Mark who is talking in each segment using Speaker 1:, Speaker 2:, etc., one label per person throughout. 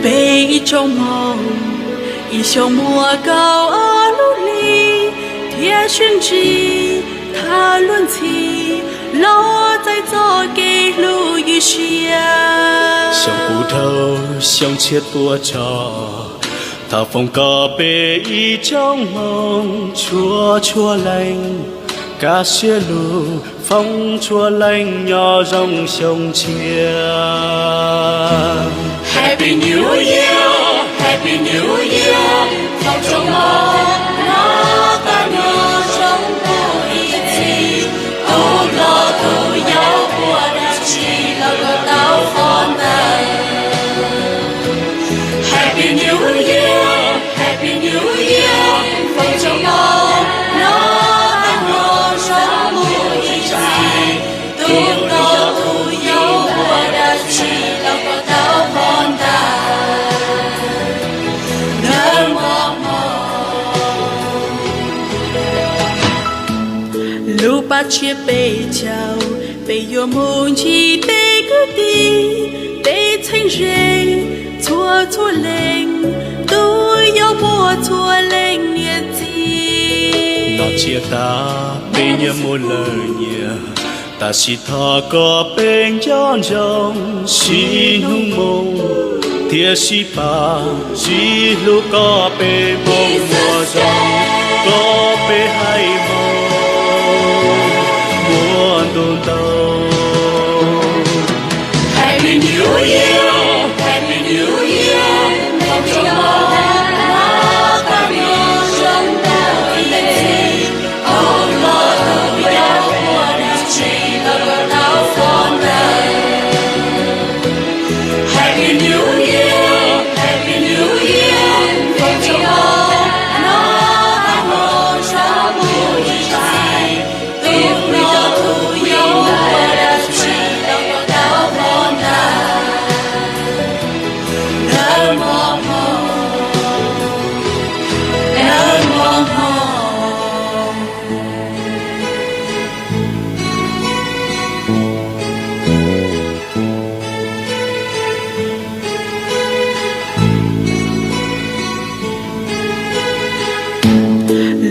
Speaker 1: 被一种梦，一宿莫高而努力，铁寻迹，他论起，落在左给路一下。
Speaker 2: 像骨头，像切多着。他风格被一种梦，戳戳冷，cả xe lù phong chua lạnh nhỏ rong sông chia.
Speaker 1: Happy New Year, Happy New Year, phong trong mơ nó ta nhớ trong mỗi chi, tu lo tu giáo của đất chi là có tao con đời. Happy New Year, Happy New Year, phong trong mơ lúc bắt chia bể chào bể yêu môn chi bể cứ đi bể thanh rê chua chua lên tôi yêu mùa chua lên nhiệt gì
Speaker 2: nó chia ta bể nhớ một lời nhớ ta chỉ thọ có bên giòn rồng xin hung mông thiệt chỉ ba chỉ lúc có bể bông mùa rồng có bể hay mông buồn đau.
Speaker 1: Happy New Year, Happy New Year, phong trong mơ nó ta nhớ trong đời gì, ôm lo tu giáo của đất chi là có tao con đời. Happy New Year, Happy New Year, phong trong mơ nó ta nhớ trong mỗi gì, tu lo tu giáo của đất chi là có tao con đời. Nở mong mong, nở mong mong.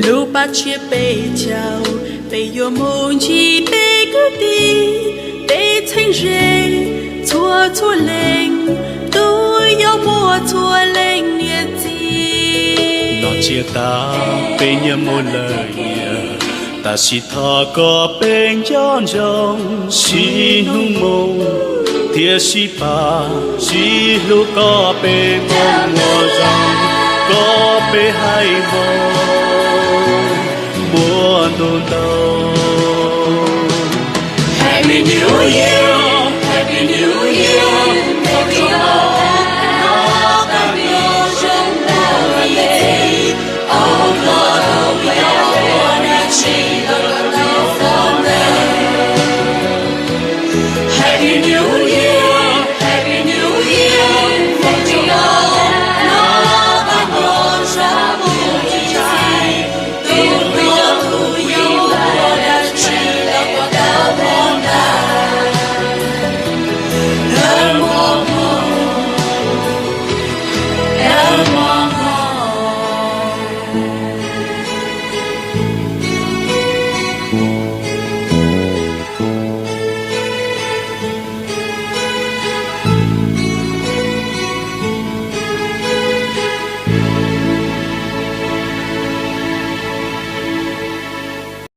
Speaker 1: Lúc bắt chia bể chào bể yêu môn chi bể cứ đi bể thanh rê chua chua lên tôi yêu mùa chua lên nhiệt gì
Speaker 2: nó chia ta bể nhớ một lời nhớ ta chỉ thọ có bên giòn rồng xin hung mông thiệt chỉ ba chỉ lúc có bên bông mùa rồng có bên hay mông buồn đau.